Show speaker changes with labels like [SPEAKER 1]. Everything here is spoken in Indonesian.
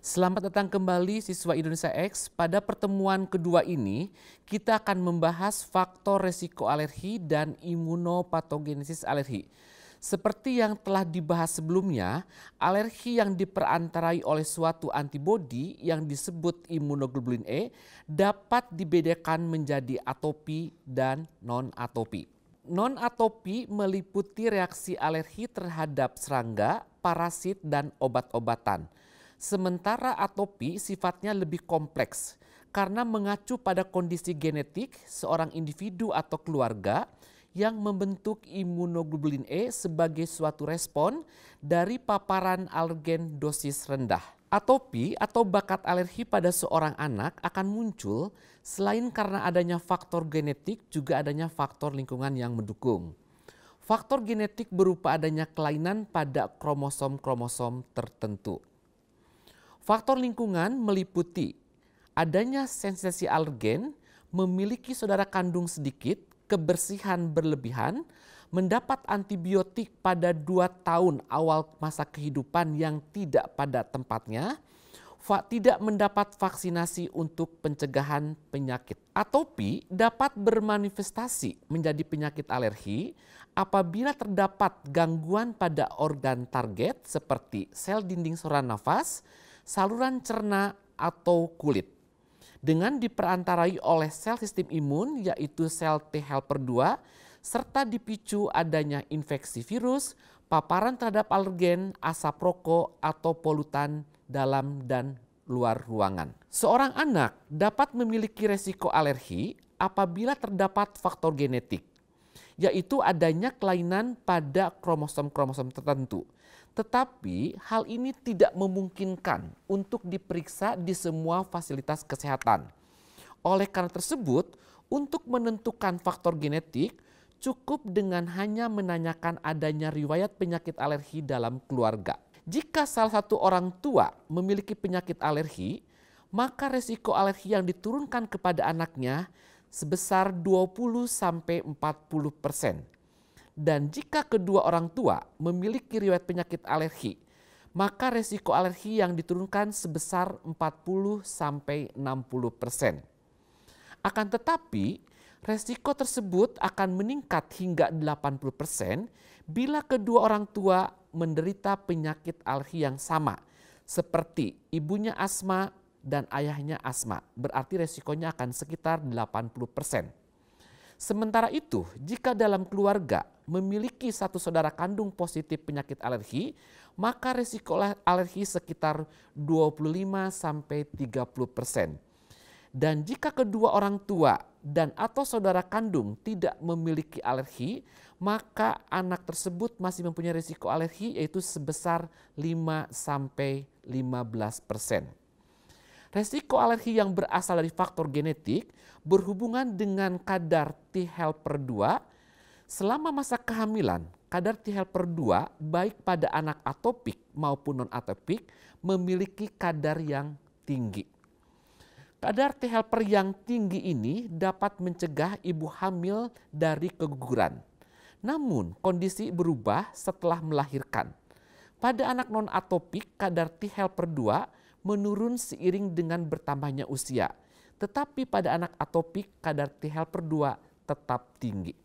[SPEAKER 1] Selamat datang kembali siswa Indonesia X. Pada pertemuan kedua ini, kita akan membahas faktor resiko alergi dan imunopatogenesis alergi. Seperti yang telah dibahas sebelumnya, alergi yang diperantarai oleh suatu antibodi yang disebut imunoglobulin E dapat dibedakan menjadi atopi dan non-atopi. Non-atopi meliputi reaksi alergi terhadap serangga, parasit, dan obat-obatan. Sementara atopi sifatnya lebih kompleks karena mengacu pada kondisi genetik seorang individu atau keluarga yang membentuk imunoglobulin E sebagai suatu respon dari paparan alergen dosis rendah. Atopi atau bakat alergi pada seorang anak akan muncul selain karena adanya faktor genetik, juga adanya faktor lingkungan yang mendukung. Faktor genetik berupa adanya kelainan pada kromosom-kromosom tertentu. Faktor lingkungan meliputi adanya sensasi alergen, memiliki saudara kandung sedikit, kebersihan berlebihan, mendapat antibiotik pada 2 tahun awal masa kehidupan yang tidak pada tempatnya, tidak mendapat vaksinasi untuk pencegahan penyakit. Atopi dapat bermanifestasi menjadi penyakit alergi apabila terdapat gangguan pada organ target seperti sel dinding saluran nafas, saluran cerna atau kulit. Dengan diperantarai oleh sel sistem imun yaitu sel T helper 2 serta dipicu adanya infeksi virus, paparan terhadap alergen, asap rokok atau polutan dalam dan luar ruangan. Seorang anak dapat memiliki resiko alergi apabila terdapat faktor genetik, yaitu adanya kelainan pada kromosom-kromosom tertentu. Tetapi hal ini tidak memungkinkan untuk diperiksa di semua fasilitas kesehatan. Oleh karena tersebut, untuk menentukan faktor genetik, cukup dengan hanya menanyakan adanya riwayat penyakit alergi dalam keluarga. Jika salah satu orang tua memiliki penyakit alergi, maka resiko alergi yang diturunkan kepada anaknya sebesar 20-40%. Dan jika kedua orang tua memiliki riwayat penyakit alergi, maka resiko alergi yang diturunkan sebesar 40-60%. Akan tetapi, resiko tersebut akan meningkat hingga 80% bila kedua orang tua menderita penyakit alergi yang sama, seperti ibunya asma dan ayahnya asma, berarti resikonya akan sekitar 80%. Sementara itu, jika dalam keluarga memiliki satu saudara kandung positif penyakit alergi, maka risiko alergi sekitar 25-30%. Dan jika kedua orang tua dan atau saudara kandung tidak memiliki alergi, maka anak tersebut masih mempunyai risiko alergi yaitu sebesar 5-15%. Resiko alergi yang berasal dari faktor genetik berhubungan dengan kadar T helper 2. Selama masa kehamilan, kadar T helper 2 baik pada anak atopik maupun non-atopik memiliki kadar yang tinggi. Kadar T helper yang tinggi ini dapat mencegah ibu hamil dari keguguran. Namun kondisi berubah setelah melahirkan. Pada anak non-atopik, kadar T helper 2 menurun seiring dengan bertambahnya usia. Tetapi pada anak atopik kadar T helper 2 tetap tinggi.